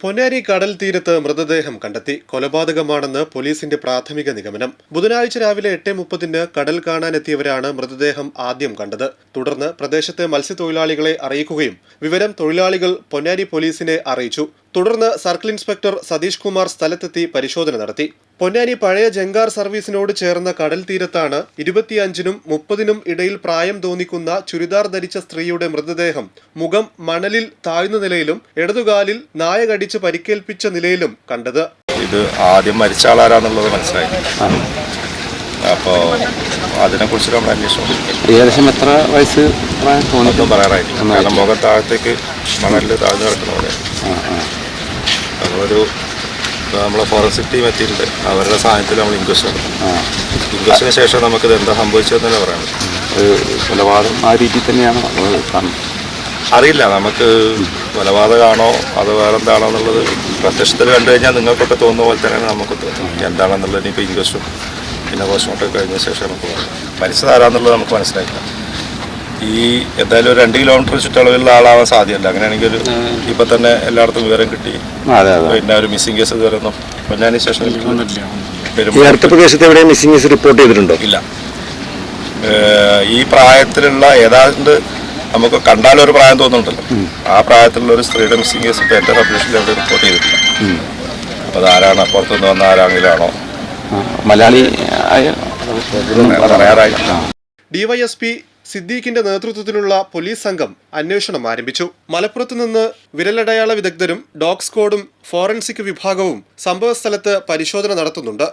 പൊന്നാനി കടൽ തീരത്ത് മൃതദേഹം കണ്ടെത്തി. കൊലപാതകമാണെന്ന് പോലീസിന്റെ പ്രാഥമിക നിഗമനം. ബുധനാഴ്ച രാവിലെ 8:30 കടൽ കാണാനെത്തിയവരാണ് മൃതദേഹം ആദ്യം കണ്ടത്. തുടർന്ന് പ്രദേശത്തെ മത്സ്യത്തൊഴിലാളികളെ അറിയിക്കുകയും വിവരം തൊഴിലാളികൾ പൊന്നാനി പോലീസിനെ അറിയിച്ചു. തുടർന്ന് സർക്കിൾ ഇൻസ്പെക്ടർ സതീഷ് കുമാർ സ്ഥലത്തെത്തി പരിശോധന നടത്തി. പൊന്നാനി പഴയ ജങ്കാർ സർവീസിനോട് ചേർന്ന കടൽ തീരത്താണ് 25-നും 30-നും ഇടയിൽ പ്രായം തോന്നിക്കുന്ന ചുരിദാർ ധരിച്ച സ്ത്രീയുടെ മൃതദേഹം മുഖം മണലിൽ താഴ്ന്ന നിലയിലും ഇടതുകാലിൽ നായ കടിച്ച് പരിക്കേൽപ്പിച്ച നിലയിലും കണ്ടത്. ഇത് ആദ്യം മരിച്ച ആളാരാന്നുള്ളത് മനസ്സിലായി. അപ്പോൾ അതിനെക്കുറിച്ച് നമ്മൾ അന്വേഷണം ഏകദേശം എത്ര വയസ്സ് ഒന്നും പറയാറായില്ല. കാരണം മുഖം താഴത്തേക്ക് മണലിൽ താഴ്ന്നു കിടക്കുന്ന പോലെ. നമ്മളൊരു നമ്മളെ ഫോറൻസിക് ടീം എത്തിയിട്ടുണ്ട്. അവരുടെ സഹായത്തിൽ നമ്മൾ ഇൻക്വസ്റ്റ് നടത്തും. ഇൻക്വസ്റ്റിന് ശേഷം നമുക്കിത് എന്താ സംഭവിച്ചതെന്ന് തന്നെ പറയാൻ പറ്റും. കൊലപാതകം ആ രീതിയിൽ തന്നെയാണോ അറിയില്ല. നമുക്ക് കൊലപാതകമാണോ അത് വേറെ എന്താണോ എന്നുള്ളത് പ്രത്യക്ഷത്തിൽ കണ്ടു കഴിഞ്ഞാൽ നിങ്ങൾക്കൊക്കെ തോന്നുന്ന പോലെ തന്നെയാണ് നമുക്ക് തോന്നുന്നത്. എന്താണെന്നുള്ളത് ഇനിയിപ്പോൾ ഇൻക്വസ്റ്റും പിന്നെ പോസ്റ്റ്മോർട്ടം കഴിഞ്ഞ ശേഷം നമുക്ക് മരിച്ചതാരാന്നുള്ളത് നമുക്ക് മനസ്സിലായില്ല. ഈ എന്തായാലും ഒരു 2 കിലോമീറ്റർ ചുറ്റളവിലുള്ള ആളാവാൻ സാധ്യമല്ല. അങ്ങനെയാണെങ്കിൽ ഒരു ഇപ്പം തന്നെ എല്ലായിടത്തും വിവരം കിട്ടി. പിന്നെ ഒരു മിസ്സിംഗ് കേസ് ഇതുവരെ ഒന്നും പൊന്നാനി സ്റ്റേഷനിൽ പ്രദേശത്ത് എവിടെയും മിസ്സിംഗ് കേസ് റിപ്പോർട്ട് ചെയ്തിട്ടുണ്ടോ? ഇല്ല. ഈ പ്രായത്തിലുള്ള ഏതാണ്ട് നമുക്ക് കണ്ടാലൊരു പ്രായം തോന്നുന്നുണ്ടല്ലോ, ആ പ്രായത്തിലുള്ള ഒരു സ്ത്രീയുടെ മിസ്സിംഗ് കേസ് ഇപ്പോൾ എൻ്റെ സബ്ഡിവിഷനിൽ എവിടെ റിപ്പോർട്ട് ചെയ്തിട്ടില്ല. അപ്പോൾ അതാരാണ്, പുറത്തുനിന്ന് വന്ന ആരാണെങ്കിലാണോ മലയാളി പറയാറായില്ല. ഡിവൈഎസ്പി സിദ്ദീഖിന്റെ നേതൃത്വത്തിലുള്ള പോലീസ് സംഘം അന്വേഷണം ആരംഭിച്ചു. മലപ്പുറത്ത് നിന്ന് വിരലടയാള വിദഗ്ധരും ഡോഗ് സ്ക്വാഡും ഫോറൻസിക് വിഭാഗവും സംഭവസ്ഥലത്ത് പരിശോധന നടത്തുന്നുണ്ട്.